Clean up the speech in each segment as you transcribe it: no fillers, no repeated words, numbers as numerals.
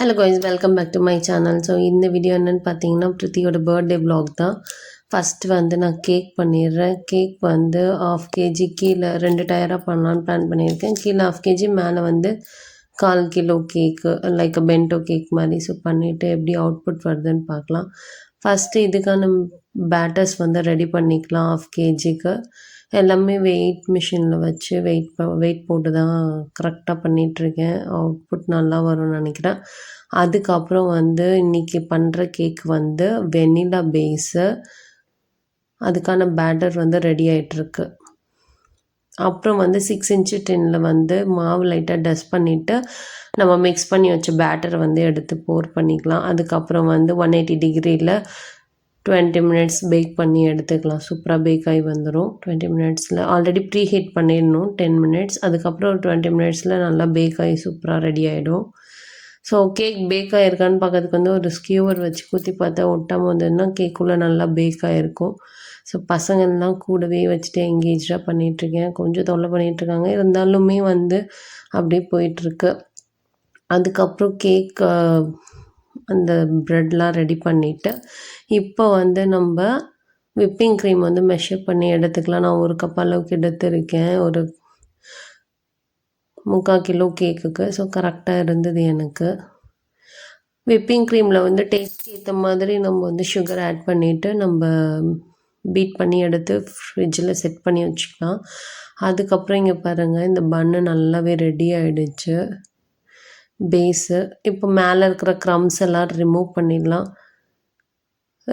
Hello guys, welcome back to my channel. So இந்த video என்னென்னு பார்த்தீங்கன்னா, ப்ரித்தியோட பர்த்டே vlog தான். ஃபஸ்ட்டு வந்து நான் கேக் பண்ணிடுறேன். கேக் வந்து 1/2 kg கீழே 2 டயராக பண்ணலான்னு பிளான் பண்ணியிருக்கேன். கீழே 1/2 kg, மேலே வந்து 1/4 கிலோ கேக்கு, லைக் பென்டோ கேக் மாதிரி. ஸோ பண்ணிவிட்டு எப்படி அவுட்புட் வருதுன்னு பார்க்கலாம். ஃபஸ்ட்டு இதுக்கான பேட்டர்ஸ் வந்து ரெடி பண்ணிக்கலாம். 1/2 kgக்கு எல்லாமே வெயிட் மிஷினில் வச்சு வெயிட் போட்டு தான் கரெக்டாக பண்ணிகிட்ருக்கேன். அவுட்புட் நல்லா வரும்னு நினைக்கிறேன். அதுக்கப்புறம் வந்து இன்றைக்கி பண்ணுற கேக் வந்து வெனிலா பேஸு, அதுக்கான பேட்டர் வந்து ரெடி ஆகிட்டுருக்கு. அப்புறம் வந்து 6 inch டின்னில் வந்து மாவு லைட்டாக டஸ்ட் பண்ணிவிட்டு நம்ம மிக்ஸ் பண்ணி வச்ச பேட்டரை வந்து எடுத்து போர் பண்ணிக்கலாம். அதுக்கப்புறம் வந்து 180 டிகிரியில் 20 minutes பேக் பண்ணி எடுத்துக்கலாம். சூப்பராக பேக் ஆகி வந்துடும் 20 minutesல. ஆல்ரெடி ப்ரீ ஹீட் பண்ணிடணும் 10 minutes. அதுக்கப்புறம் ஒரு 20 minutesல நல்லா பேக் ஆகி சூப்பராக ரெடி ஆகிடும். ஸோ கேக் பேக் ஆகிருக்கான்னு பார்க்கறதுக்கு வந்து ஒரு ஸ்கியூவர் வச்சு குத்தி பார்த்தா ஒட்டாமல் வந்ததுன்னா கேக்குள்ளே நல்லா பேக் ஆகிருக்கும். ஸோ பசங்கள்லாம் கூடவே வச்சுட்டு எங்கேஜாக பண்ணிகிட்ருக்கேன். கொஞ்சம் தொல்லை பண்ணிகிட்ருக்காங்க, இருந்தாலுமே வந்து அப்படியே போயிட்டுருக்கு. அதுக்கப்புறம் கேக் அந்த ப்ரெட்லாம் ரெடி பண்ணிவிட்டு இப்போ வந்து நம்ம விப்பிங் க்ரீம் வந்து மெஷர் பண்ணி எடுத்துக்கலாம். நான் 1 கப் அளவுக்கு எடுத்திருக்கேன், ஒரு 3/4 கிலோ கேக்குக்கு. ஸோ கரெக்டாக இருந்தது எனக்கு. விப்பிங் க்ரீமில் வந்து டேஸ்ட்க்கு ஏற்ற மாதிரி நம்ம வந்து சுகர் ஆட் பண்ணிவிட்டு நம்ம பீட் பண்ணி எடுத்து ஃப்ரிட்ஜில் செட் பண்ணி வச்சுக்கலாம். அதுக்கப்புறம் இங்கே பாருங்கள், இந்த பன்னு நல்லாவே ரெடி ஆகிடுச்சு பேஸு. இப்போ மேலே இருக்கிற க்ரம்ஸ் எல்லாம் ரிமூவ் பண்ணிடலாம்.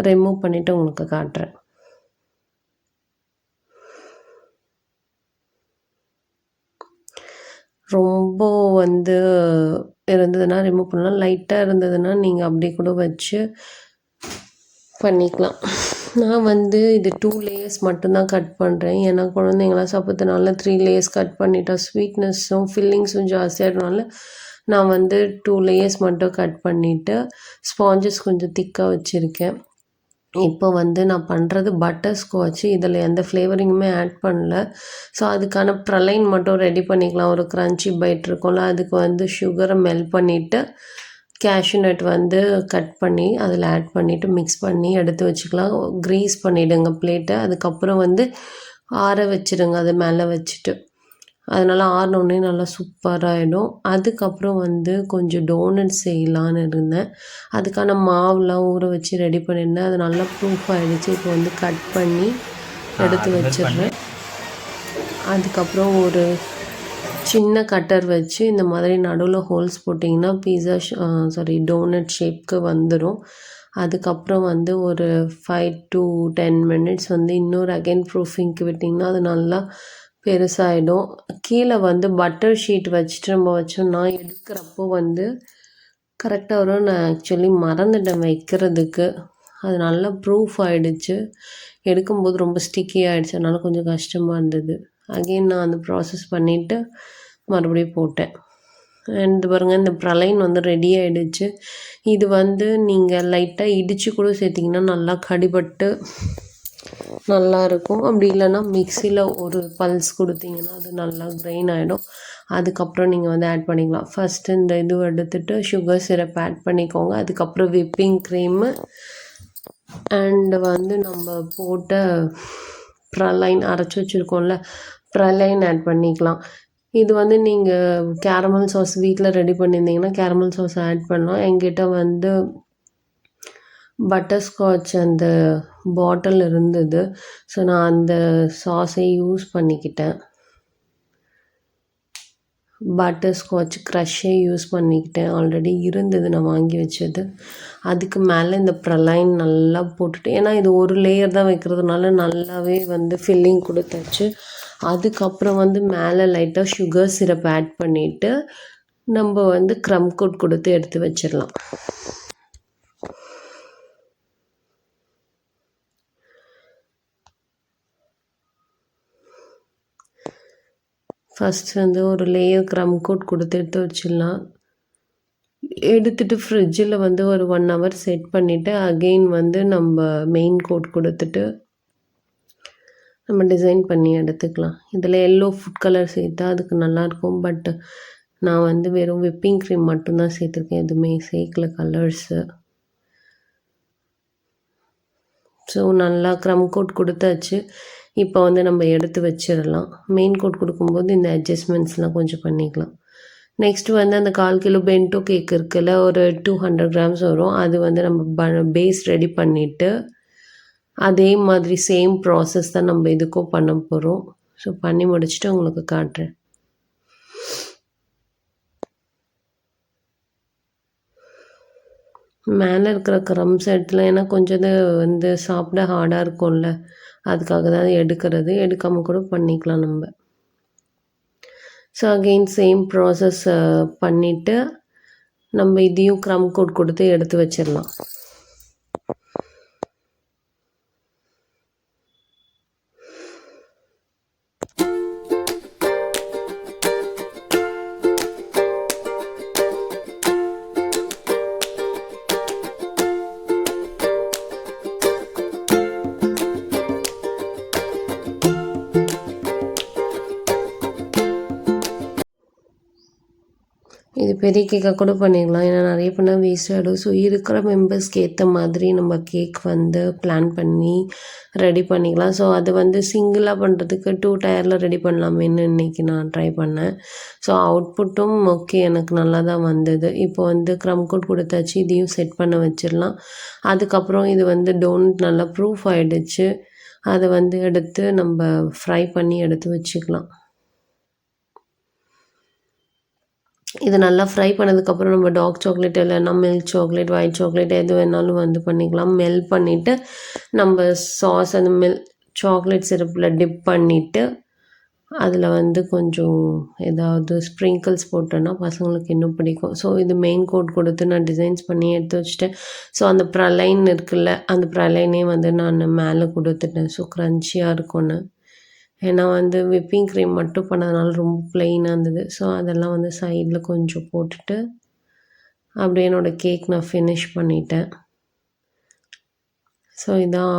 ரிமூவ் பண்ணிவிட்டு உங்களுக்கு காட்டுறேன். ரொம்ப வந்து இருந்ததுன்னா ரிமூவ் பண்ணலாம், லைட்டாக இருந்ததுன்னா நீங்கள் அப்படியே கூட வச்சு பண்ணிக்கலாம். நான் வந்து இது 2 லேயர்ஸ் மட்டும்தான் கட் பண்ணுறேன். ஏன்னா குழந்தைங்களாம் சாப்பிட்றதுனால 3 லேயர்ஸ் கட் பண்ணிட்டா ஸ்வீட்னஸும் ஃபில்லிங்ஸும் ஜாஸ்தியாகிறதுனால நான் வந்து 2 லேயர்ஸ் மட்டும் கட் பண்ணிவிட்டு ஸ்பாஞ்சஸ் கொஞ்சம் திக்காக வச்சுருக்கேன். இப்போ வந்து நான் பண்ணுறது பட்டர் ஸ்காட்ச். இதில் எந்த ஃப்ளேவரிங்குமே ஆட் பண்ணல. ஸோ அதுக்கான ப்ரலைன் மட்டும் ரெடி பண்ணிக்கலாம். ஒரு க்ரன்ச்சி பைட் இருக்கும்ல, அதுக்கு வந்து சுகரை மெல்ட் பண்ணிவிட்டு கேஷ்யூ நட் வந்து கட் பண்ணி அதில் ஆட் பண்ணிவிட்டு மிக்ஸ் பண்ணி எடுத்து வச்சுக்கலாம். க்ரீஸ் பண்ணிவிடுங்க பிளேட்டை. அதுக்கப்புறம் வந்து ஆற வச்சுடுங்க அது மேலே வச்சுட்டு. அதனால் ஆறினோடனே நல்லா சூப்பராகிடும். அதுக்கப்புறம் வந்து கொஞ்சம் டோனட் செய்யலான்னு இருந்தேன். அதுக்கான மாவுலாம் ஊற வச்சு ரெடி பண்ணியிருந்தேன். அது நல்லா ப்ரூஃப் ஆகிடுச்சு. இப்போ வந்து கட் பண்ணி எடுத்து வச்சிடுறேன். அதுக்கப்புறம் ஒரு சின்ன கட்டர் வச்சு இந்த மாதிரி நடுவில் ஹோல்ஸ் போட்டிங்கன்னா டோனட் ஷேப்க்கு வந்துடும். அதுக்கப்புறம் வந்து ஒரு 5 to 10 minutes வந்து இன்னொரு அகைன் ப்ரூஃபிங்க்கு விட்டிங்கன்னா அது நல்லா பெருசாகிடும். கீழே வந்து பட்டர் ஷீட் வச்சுட்டு நம்ம வச்சோம்னா எடுக்கிறப்போ வந்து கரெக்டாக வரும். நான் ஆக்சுவலி மறந்துட்டேன் வைக்கிறதுக்கு. அது நல்லா ப்ரூஃப் ஆகிடுச்சு. எடுக்கும்போது ரொம்ப ஸ்டிக்கி ஆகிடுச்சு, அதனால் கொஞ்சம் கஷ்டமாக இருந்தது. அகெயின் நான் அந்த ப்ராசஸ் பண்ணிவிட்டு மறுபடியும் போட்டேன். அண்ட் பாருங்கள், இந்த ப்ரலைன் வந்து ரெடி ஆகிடுச்சு. இது வந்து நீங்கள் லைட்டாக இடித்து கூட சேர்த்திங்கன்னா நல்லா கடிபட்டு நல்லாயிருக்கும். அப்படி இல்லைன்னா மிக்சியில் ஒரு பல்ஸ் கொடுத்தீங்கன்னா அது நல்லா கிரைன் ஆகிடும். அதுக்கப்புறம் நீங்கள் வந்து ஆட் பண்ணிக்கலாம். ஃபஸ்ட்டு இந்த இது எடுத்துகிட்டு சுகர் சிரப் ஆட் பண்ணிக்கோங்க. அதுக்கப்புறம் விப்பிங் க்ரீமு அண்டு வந்து நம்ம போட்ட ப்ரலைன் அரைச்சி வச்சுருக்கோம்ல, ப்ரலைன் ஆட் பண்ணிக்கலாம். இது வந்து நீங்கள் கேரமல் சாஸ் வீட்டில் ரெடி பண்ணியிருந்தீங்கன்னா கேரமல் சாஸ் ஆட் பண்ணலாம். என்கிட்ட வந்து பட்டர் ஸ்காட்ச் அந்த பாட்டில் இருந்தது. ஸோ நான் அந்த சாஸை யூஸ் பண்ணிக்கிட்டேன். பட்டர் ஸ்காட்ச் க்ரஷ்ஷே யூஸ் பண்ணிக்கிட்டேன். ஆல்ரெடி இருந்தது நான் வாங்கி வச்சது. அதுக்கு மேலே இந்த ப்ரலைன் நல்லா போட்டுட்டு, ஏன்னா இது ஒரு லேயர் தான் வைக்கிறதுனால நல்லாவே வந்து ஃபில்லிங் கொடுத்தாச்சு. அதுக்கப்புறம் வந்து மேலே லைட்டாக சுகர் சிரப் ஆட் பண்ணிவிட்டு நம்ம வந்து க்ரம் கோட் கொடுத்து எடுத்து வச்சிடலாம். ஃபஸ்ட் வந்து ஒரு லேயர் க்ரம் கோட் கொடுத்து எடுத்து வச்சிடலாம். எடுத்துகிட்டு ஃப்ரிட்ஜில் வந்து ஒரு 1 hour செட் பண்ணிவிட்டு அகெயின் வந்து நம்ம மெயின் கோட் கொடுத்துட்டு நம்ம டிசைன் பண்ணி எடுத்துக்கலாம். இதில் எல்லோ ஃபுட் கலர் சேர்த்தா அதுக்கு நல்லாயிருக்கும். பட் நான் வந்து வெறும் விப்பிங் க்ரீம் மட்டும்தான் சேர்த்துருக்கேன், எதுவுமே சேர்க்கல கலர்ஸு. ஸோ நல்லா க்ரம் கோட் கொடுத்தாச்சு. இப்போ வந்து நம்ம எடுத்து வச்சிடலாம். மெயின் கோட் கொடுக்கும்போது இந்த அட்ஜஸ்ட்மெண்ட்ஸ்லாம் கொஞ்சம் பண்ணிக்கலாம். நெக்ஸ்ட் வந்து அந்த 1/4 கிலோ பென்டோ கேக் இருக்குல்ல, ஒரு 200 கிராம்ஸ் வரும். அது வந்து நம்ம பேஸ் ரெடி பண்ணிவிட்டு அதே மாதிரி சேம் ப்ராசஸ் தான் நம்ம இதுக்கும் பண்ண போகிறோம். ஸோ பண்ணி முடிச்சுட்டு உங்களுக்கு காட்டுறேன். மேலே இருக்கிற க்ரம்ஸ் எடுத்துலாம், ஏன்னா கொஞ்சம் இது வந்து சாப்பிட ஹார்டாக இருக்கும்ல, அதுக்காக தான் எடுக்கிறது. எடுக்காமல் கூட பண்ணிக்கலாம் நம்ம. ஸோ அகெயின் சேம் ப்ராசஸ் பண்ணிவிட்டு நம்ம இதையும் க்ரம் கோட் கொடுத்து எடுத்து வச்சிடலாம். இது பெரிய கேக்காக கூட பண்ணிடலாம், ஏன்னா நிறைய பண்ணால் வேஸ்ட் ஆகிடும். ஸோ இருக்கிற மெம்பர்ஸ்க்கு ஏற்ற மாதிரி நம்ம கேக் வந்து பிளான் பண்ணி ரெடி பண்ணிக்கலாம். ஸோ அது வந்து சிங்கிளாக பண்ணுறதுக்கு 2 டயரில் ரெடி பண்ணலாமேன்னு இன்றைக்கி நான் ட்ரை பண்ணேன். ஸோ அவுட்புட்டும் ஓகே, எனக்கு நல்லா தான் வந்தது. இப்போ வந்து க்ரம் கோட் கொடுத்தாச்சு, இதையும் செட் பண்ண வச்சிடலாம். அதுக்கப்புறம் இது வந்து டோனட் நல்லா ப்ரூஃப் ஆகிடுச்சு. அதை வந்து எடுத்து நம்ம ஃப்ரை பண்ணி எடுத்து வச்சுக்கலாம். இது நல்லா ஃப்ரை பண்ணதுக்கப்புறம் நம்ம டார்க் சாக்லேட் இல்லைன்னா மில்க் சாக்லேட், ஒயிட் சாக்லேட் எது வேணாலும் வந்து பண்ணிக்கலாம். மெல்ட் பண்ணிவிட்டு நம்ம சாஸ் அந்த சாக்லேட் சிரப்பில் டிப் பண்ணிவிட்டு அதில் வந்து கொஞ்சம் ஏதாவது ஸ்ப்ரிங்கிள்ஸ் போட்டோன்னா பசங்களுக்கு இன்னும் பிடிக்கும். ஸோ இது மெயின் கோட் கொடுத்து நான் டிசைன்ஸ் பண்ணி எடுத்து வச்சுட்டேன். ஸோ அந்த ப்ரலைன் இருக்குல்ல, அந்த ப்ரலைனே வந்து நான் மேலே கொடுத்துட்டேன். ஸோ க்ரன்ச்சியாக இருக்கும்னு. ஏன்னா வந்து விப்பிங் க்ரீம் மட்டும் பண்ணதுனால ரொம்ப ப்ளெயினாக இருந்தது. ஸோ அதெல்லாம் வந்து சைடில் கொஞ்சம் போட்டுட்டு அப்படியே என்னோடய கேக் நான் ஃபினிஷ் பண்ணிட்டேன். ஸோ இதான்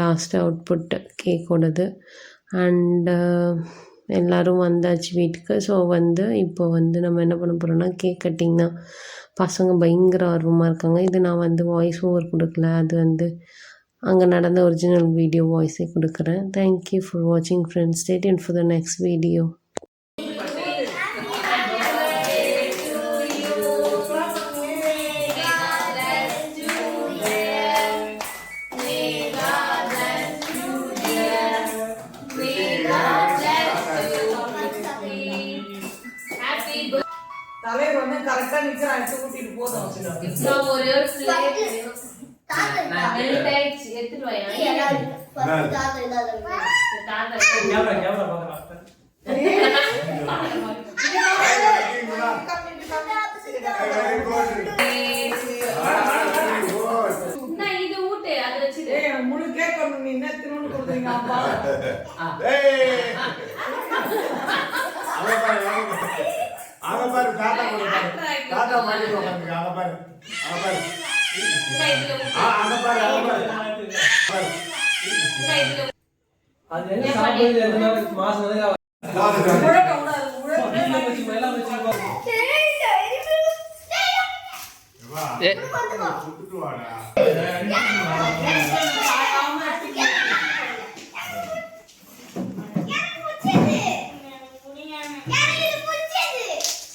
லாஸ்ட் அவுட்புட்டு கேக்கோடது. அண்டு எல்லோரும் வந்தாச்சு வீட்டுக்கு. ஸோ வந்து இப்போ வந்து நம்ம என்ன பண்ண போகிறோம்னா கேக் கட்டிங் தான். பசங்க பயங்கர ஆர்வமாக இருக்காங்க. இது நான் வந்து வாய்ஸ் ஓவர் கொடுக்கல, அது வந்து அங்கே நடந்த ஒரிஜினல் வீடியோ வாய்ஸே கொடுக்குறேன். தேங்க்யூ ஃபார் வாட்சிங் friends. Stay tuned for the next video. தலைவர் வந்து கரெக்டா நிக்கிறான், எடுத்து கூட்டிட்டு போதும். ஒரே ஒரு பிளேட் எடுத்துட்டு வாயா. இது ஊட்டு அதை வச்சுட்டு முழு கேக் ஒண்ணு நீ என்ன திரும்ப கொடுத்தீங்க அப்பா. அங்க பாரு தாத்தா கொடுப்பாரு, தாத்தா மாட்டி உட்காந்துங்க. அங்க பாரு, அங்க பாரு, அங்க பாரு, அங்க பாரு. அது என்ன சாப்பிடுறது எதுனா மாசம் முழக்க கூடாது, முழக்க வச்சு மேல வச்சு வா சுட்டுட்டு வாடா.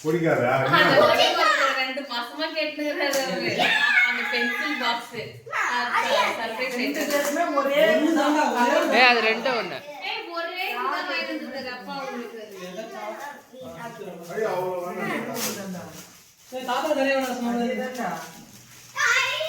பிடிக்காதா? ரெண்டு மாசமா கேட்டுறாரு அந்த பென்சில் பாக்ஸ் சர்ப்ரைஸ் ஐட்டம் ஒரே அது ரெண்டு ஒண்ணு ஒரே இதுதான் வாங்கிட்டு அப்பா உங்களுக்கு ஐயோ அவ்வளவு தாத்தா நிறைய சொன்னது